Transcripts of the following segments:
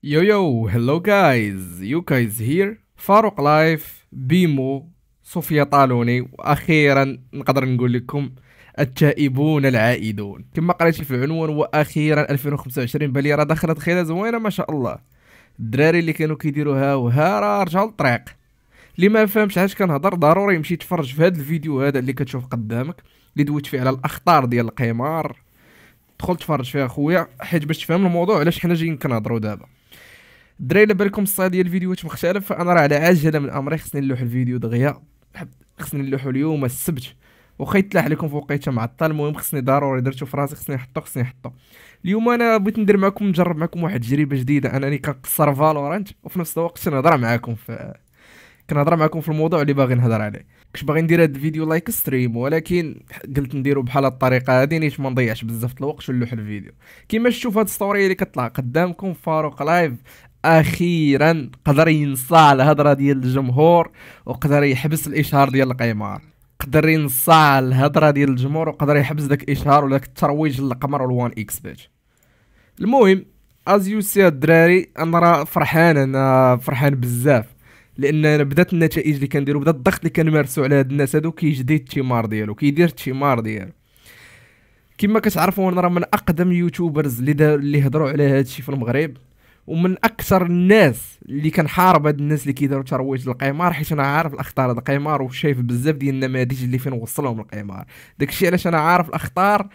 Yo yo, hello guys, you guys here. فاروق لايف، بيمو، صوفيا طالوني، واخيرا نقدر نقول لكم التائبون العائدون كما قريتي في العنوان. واخيرا 2025 بالي راه دخلت خيره زوينه ما شاء الله. الدراري اللي كانوا كيديروها وها راه رجعوا للطريق. اللي ما فهمش علاش كنهضر ضروري يمشي يتفرج في هذا الفيديو هذا اللي كتشوف قدامك، اللي دويت فيه على الاخطار ديال القمار. دخل تفرج فيها خويا حيت باش تفهم الموضوع علاش حنا جايين كنهضروا دابا. الدراري على بالكم الصاد ديال الفيديوهات مختلف، فانا راه على عجله من امري خصني نلوح الفيديو دغيا. خصني نلوحو اليوم السبت، واخا يتلاح عليكم في وقيته معطل. المهم خصني ضروري درتو في راسي خصني نحطو. اليوم انا بغيت ندير معكم نجرب معكم واحد التجربه جديده، انني كنقصر فالورانت وفي نفس الوقت كنهضر معكم في الموضوع اللي باغي نهضر عليه. كنت باغي ندير هذا الفيديو لايك ستريم، ولكن قلت نديرو بحال الطريقه هذه نيت ما نضيعش بزاف الوقت ونلوح الفيديو. كيما شفتوا في هاد ستوري اللي كطلع قدامكم، فاروق لايف اخيرا قدر ينصاع الهضره ديال الجمهور وقدر يحبس الاشهار ديال القمار. قدر ينصاع الهضره ديال الجمهور وقدر يحبس داك الاشهار ولا داك الترويج للقمر والوان اكس بيت. المهم از يو سي الدراري، انا راه فرحان، انا فرحان بزاف، لان أنا بدات النتائج اللي كنديرو، بدا الضغط اللي كنمارسو على هاد الناس هادو كيجدي الثمار ديالو، كيدير الثمار ديالو. كما كتعرفوا انا راه من اقدم يوتيوبرز اللي هضروا على هادشي في المغرب، ومن اكثر الناس اللي كنحارب هاد الناس اللي كيديروا ترويج للقمار، حيت انا عارف الاخطار د القمار وشايف بزاف ديال النماذج اللي فين وصلهم القمار. داكشي علاش انا عارف الاخطار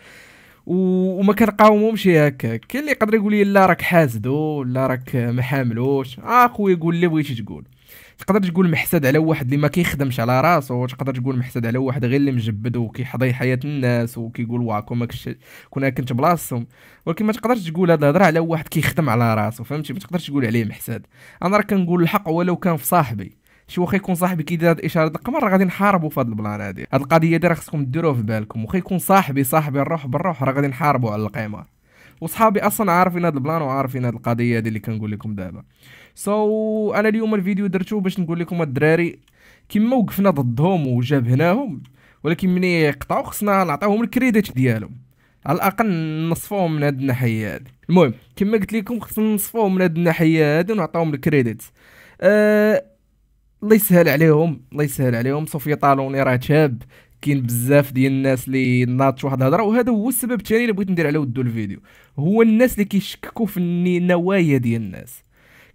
وما كنقاومهمش هكا. كاين اللي يقدر يقول لي لا راك حاسدو، لا راك ما حاملوش. خويا قول اللي بغيتي تقول. تقدر تقول محسد على واحد اللي ما كيخدمش على راسو، تقدر تقول محسد على واحد غير اللي مجبد وكيحضي حياة الناس وكيقول واكم ماكش كون كنت بلاصتهم. ولكن ما تقدرش تقول هاد الهضره على واحد كيخدم على راسو، فهمتي؟ ما تقدرش تقول عليه محسد. انا راه كنقول الحق ولو كان في صاحبي. شي واخا يكون صاحبي كيدير هاد الاشاره د القمر، راه غادي نحاربوا في هاد البلان هادي. هاد القضيه دي راه خصكم ديروها في بالكم. واخا يكون صاحبي الروح بالروح، راه غادي نحاربوا على القمر. وصحابي اصلا عارفين هاد البلان وعارفين هاد القضيه هادي اللي كنقول لكم دابا. انا اليوم الفيديو درتو باش نقول لكم الدراري كيما وقفنا ضدهم وجابهناهم، ولكن مني يقطعوا خصنا نعطيوهم الكريديت ديالهم، على الاقل نصفوهم من هاد الناحيه هادي. المهم كما قلت لكم خصنا نصفوهم من هاد الناحيه هادي ونعطيوهم الكريديت. أه... الله يسهل عليهم، الله يسهل عليهم. صوفيا طالوني راه شاب، كاين بزاف ديال الناس اللي ناضت واحد الهضره، وهذا هو السبب الثاني اللي بغيت ندير على ودو الفيديو. هو الناس اللي كيشككوا في النوايا ديال الناس.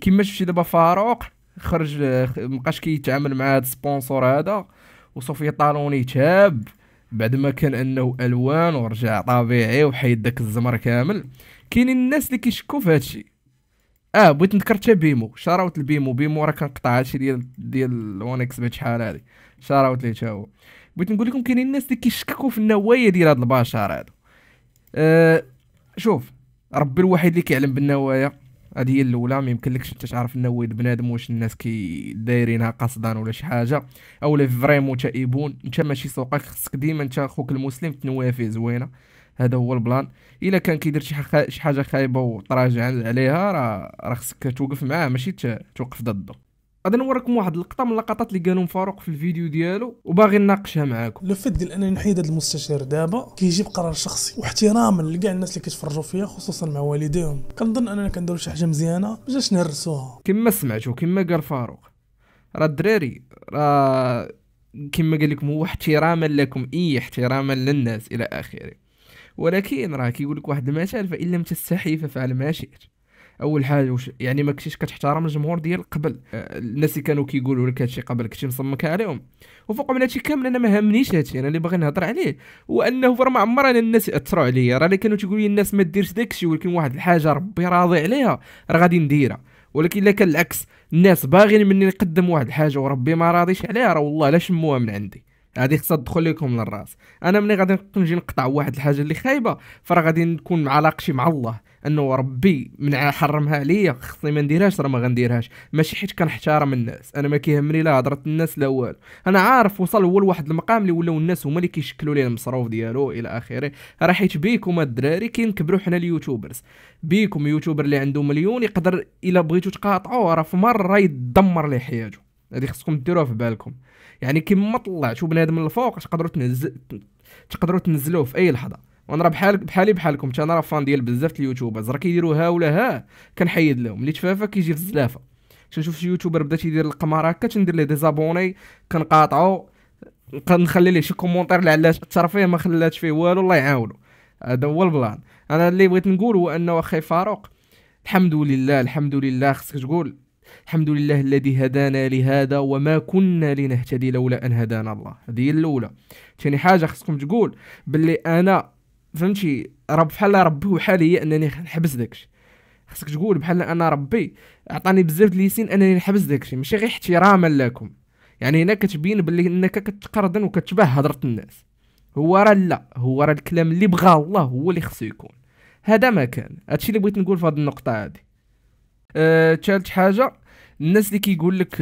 كيما شفتي دابا فاروق خرج، مابقاش كيتعامل مع هاد السبونسور هذا. وصوفيا طالوني تاب بعد ما كان انه الوان ورجع طبيعي وحيد داك الزمر كامل. كاينين الناس اللي كيشكوا في هادشي. بغيت نذكر حتى بيمو، شاراوت البيمو راه كنقطع هادشي ديال وان اكس بيت شحال هادي، شاراوت ليه تا هو. بغيت نقول لكم كاينين الناس اللي كيشككوا في النوايا ديال هاد البشر هادو. أه شوف، ربي الوحيد اللي كيعلم بالنوايا. هذه هي الاولى، ما يمكنلكش انت تعرف النوايا بنادم واش الناس كي دايرينها قصدا ولا شي حاجه، اولا فريمون تائبون. انت ماشي سوقك، خصك ديما انت خوك المسلم النوايا فيه زوينه. هذا هو البلان. الا كان كيدير شي حاجه خايبه وتراجع عليها، راه خصك توقف معاه ماشي توقف ضده. غادي نوريكم واحد اللقطه من اللقطات اللي قالهم فاروق في الفيديو ديالو وباغي نناقشها معاكم. لو فات ديال انني نحيد هذا المستشار دابا كيجي بقرار شخصي واحتراما لكاع الناس اللي كيتفرجوا فيا، خصوصا مع والديهم. كنظن اننا كنديروا شي حاجه مزيانه باش نهرسوها. كما سمعتوا كما قال فاروق، راه الدراري راه كما قال لكم هو احتراما لكم، احتراما للناس الى اخره. ولكن راه كيقول لك واحد المثال: فان لم تستحي فافعل ما شئت. اول حاجه يعني ما كنتيش كتحترم الجمهور ديال قبل. الناس اللي كانوا كيقولوا لك هادشي قبل كنتي مصمك عليهم. وفوق من هادشي كامل انا ما هامنيش هادشي. انا اللي باغي نهضر عليه هو انه راه ما عمر انا الناس ياثروا عليا. راه اللي كانوا تيقولوا لي الناس ما ديرش داكشي، ولكن واحد الحاجه ربي راضي عليها راه غادي نديرها. ولكن الا كان العكس، الناس باغيين مني نقدم واحد الحاجه وربي ما راضيش عليها، راه والله لا شموها من عندي. هذه خصها تدخل لكم للراس. انا ملي غادي نجي نقطع واحد الحاجه اللي خايبه، فراه غادي نكون علاقتي مع الله انه ربي من حرمها عليا خصني ما نديرهاش، راه ما غنديرهاش. ماشي حيت كنحترم الناس، انا ما كيهمني لا هضره الناس لا والو. انا عارف وصل هو لواحد المقام اللي ولاو الناس هما اللي كيشكلوا ليه المصروف ديالو الى اخره. راه حيت بيكم الدراري كينكبروا حنا اليوتيوبرز. بيكم يوتيوبر اللي عنده مليون يقدر الا بغيتو تقاطعوه راه في مره يدمر ليه حياته. هذه خصكم ديروها في بالكم. يعني كيما طلعتو بنادم من الفوق تقدروا تنزلوه في اي لحظه. وانا راه بحالي بحالكم، انا راه فان ديال بزاف اليوتيوبرز راه كيديروا ها ولا ها كنحيد لهم، اللي تفافا كيجي في الزلافه. تنشوف شي يوتيوبر بدا تيدير القمر هكا تندير ليه ديزابوني، كنقاطعو، كنخلي ليه شي كومونتير اللي علاش اثر فيه ما خلاتش فيه والو، الله يعاونو. هذا هو البلان. انا اللي بغيت نقول هو انه اخي فاروق، الحمد لله الحمد لله، خصك تقول الحمد لله الذي هدانا لهذا وما كنا لنهتدي لولا ان هدانا الله. هذه هي الاولى. ثاني حاجه خصكم تقول باللي انا فهمتي رب بحال ربي وحال هي انني نحبس داكشي. خصك تقول بحال انا ربي عطاني بزاف ليسين انني نحبس داكشي، ماشي غير احتراما لكم. يعني هنا كتبين باللي انك كتقردن وكتشبه هضره الناس. هو راه لا، هو راه الكلام اللي بغاه الله هو اللي خصو يكون. هذا ما كان. هادشي اللي بغيت نقول في هذه النقطه هذه. ثالث حاجه، الناس اللي كيقول لك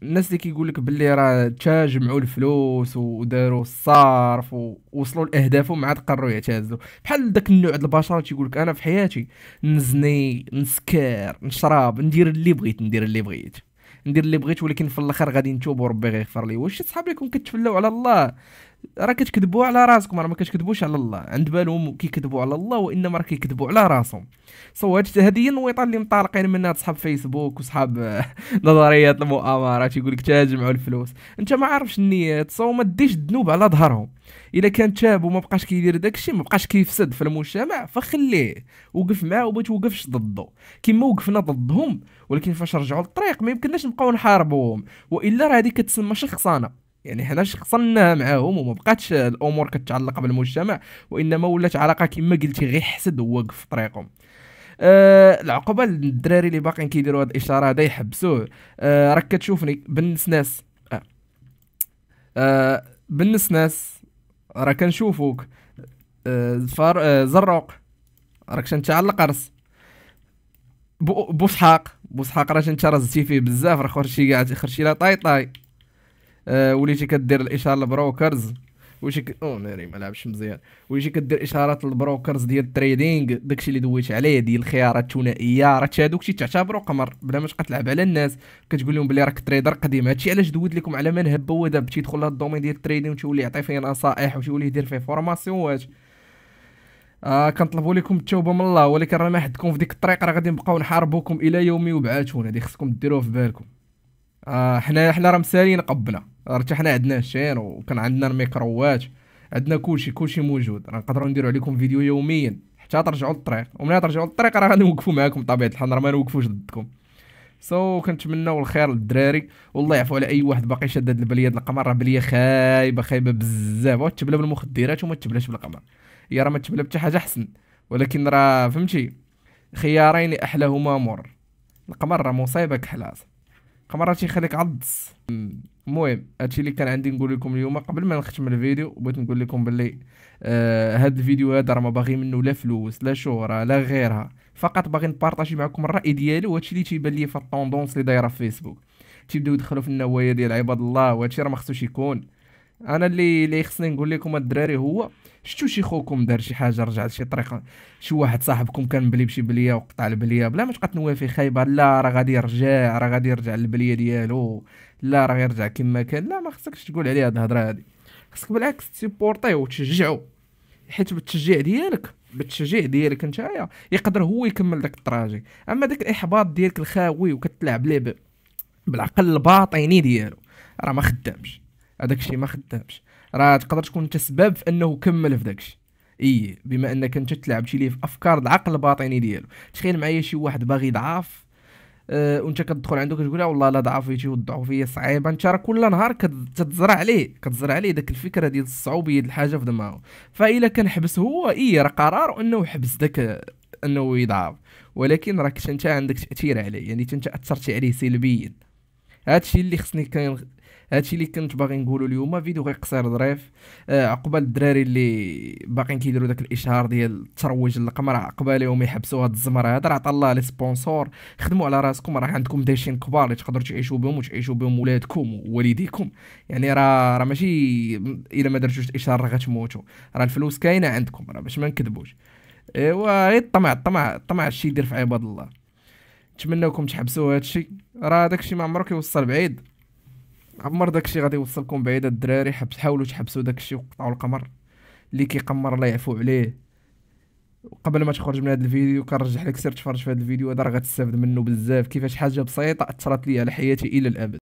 الناس اللي كيقول لك باللي راه جمعوا الفلوس وداروا الصرف ووصلوا لاهدافهم عاد قرروا يعتزلوا، بحال داك النوع د البشر اللي تيقول لك انا في حياتي نزني نسكر نشرب ندير اللي بغيت ندير اللي بغيت، ولكن في الاخر غادي نتوب وربي غيغفر لي. واش صحاب لكم كتفلاو على الله؟ راه كتكذبوا على راسكم، راه ما كتكذبوش على الله. عند بالهم كيكذبوا على الله وانما راه كيكذبوا على راسهم. هذه هي النويطه اللي مطالقين منها صحاب فيسبوك وصحاب نظريات المؤامرات، يقول لك تجمعوا الفلوس. انت ما عارفش النيات، ما ديش الذنوب على ظهرهم. الا كان تاب وما بقاش كيدير داكشي، ما بقاش كيفسد في المجتمع، فخليه وقف معاه وما توقفش ضده كما وقفنا ضدهم. ولكن فاش رجعوا للطريق ما يمكنناش نبقاو نحاربوهم، والا راه هذه كتسمى شخصنه. يعني حنا شخصنا معاهم وما بقاتش الامور كتعلق بالمجتمع، وانما ولات علاقه كما قلتي غير حسد ووقف في طريقهم. العقبه للدراري اللي باقيين كيديروا هاد الاشاره هذا يحبسوه. راك كتشوفني بالنس ناس بالنس ناس راه كنشوفوك. زروق راك انت على القرص. بوسحاق راه انت رزتي فيه بزاف، راه خرجتي لا طاي. وليتي كدير الاشاره للبروكرز، ناري ما لعبش مزيان. وليتي كدير اشارات للبروكرز ديال التريدينغ، داكشي اللي دويت عليه ديال الخيارات الثنائيه، راه هادوك شي تعتبروا قمر بلا ما تبقى تلعب على الناس. كتقول لهم بلي راك تريدر قديم. هادشي علاش دويت لكم على من هبه هو دابا تيدخل لهاد الدومين ديال التريدينغ وتولي يعطي فيه نصائح وتولي يدير فيه فورماسيونات. كنطلبوا لكم التوبه من الله، ولكن راه ما حدكم في ديك الطريق، راه غادي نبقاو نحاربوكم الى يوم يبعثون. هذه خصكم ديروها في بالكم. حنا راه مسالين قبنا، راه حتى حنا عندنا الشين وكان عندنا الميكرووات، عندنا كلشي موجود. راه نقدروا نديروا عليكم فيديو يوميا حتى ترجعوا للطريق، وملي ترجعوا للطريق راه غادي نوقفوا معاكم بطبيعه الحال، راه ما نوقفوش ضدكم. كنتمناو الخير للدراري، والله يعفو على اي واحد باقي شاد هاد البليه ديال القمر. راه بليه خايبه بزاف، وتبلا بالمخدرات وما تبلاش بالقمر. هي راه ما تبلا بحتى حاجه حسن، ولكن راه فهمتي خيارين احلاهما مر. القمر راه مصيبه كحلاس، القمر تيخليك عضس. المهم هادشي اللي كان عندي نقول لكم اليوم. قبل ما نختم الفيديو بغيت نقول لكم باللي هاد الفيديو هذا راه ما باغي منه لا فلوس لا شهره لا غيرها، فقط باغي نبارطاجي معكم الراي ديالي وهادشي اللي تيبان لي في الطوندونس اللي دايره في فيسبوك. تيبداو يدخلوا في النوايا ديال عباد الله، وهادشي راه ما خصوش يكون. انا اللي خصني نقول لكم الدراري هو شفتوا شي خوكم دار شي حاجه رجع لشي طريقه، شي واحد صاحبكم كان مبلي بشي بليه وقطع البليه، بلا ما تبقى تنوافي خايبه، لا راه غادي يرجع للبليه ديالو، لا راه يرجع كما كان. لا ما خصكش تقول عليه هاد الهضره هادي، خصك بالعكس تسيبورطيه وتشجعو، حيت بالتشجيع ديالك نتايا يقدر هو يكمل داك الطراجي. اما داك الاحباط ديالك الخاوي وكتلعب ليه بالعقل الباطني ديالو راه ما خدامش. هذاك الشيء ما خدامش. راه تقدر تكون انت سبب في انه كمل في داكشي، بما انك انت تلعب شي ليه في افكار العقل الباطني ديالو. تخيل معايا شي واحد باغي ضعاف، وانت كتدخل عنده كتقول والله لا ضعفيتي والضعفيه صعيبه، انت راه كل نهار كتزرع عليه داك الفكره ديال الصعوبيه ديال الحاجه في دماغه. فاذا كان حبس هو راه قرار انه يحبس داك انه يضعف، ولكن راك انت عندك تاثير عليه، يعني انت اثرتي عليه سلبيا. هادشي اللي هادشي اللي كنت باغي نقولوا اليوم. فيديو غير قصير ظريف. عقبال الدراري اللي باقيين كيديروا داك الاشهار ديال الترويج للقمر، عقبالهم يحبسوا هاد الزمر هذا، راه عطا الله لي سبونسور. خدموا على راسكم، راه عندكم دايشين كبار اللي تقدروا تعيشوا بهم وتعيشوا بهم ولادكم ووالديكم. يعني راه ماشي الا ما درتوش الاشهار راه غتموتوا. راه الفلوس كاينه عندكم، راه باش ما نكذبوش. ايوا غير الطمع الشي يدير في عباد الله. نتمنىكم تحبسوا هادشي، راه داكشي ما عمرو كيوصل بعيد، عمر داكشي غادي يوصلكم بعيد الدراري. حاولوا تحبسوا داكشي وقطعوا القمر. اللي كيقمر الله يعفو عليه. وقبل ما تخرج من هذا الفيديو كنرجح لك سير تفرج في هذا الفيديو هذا، راه غتستافد منه بزاف، كيفاش حاجه بسيطه اثرت لي على حياتي الى الابد.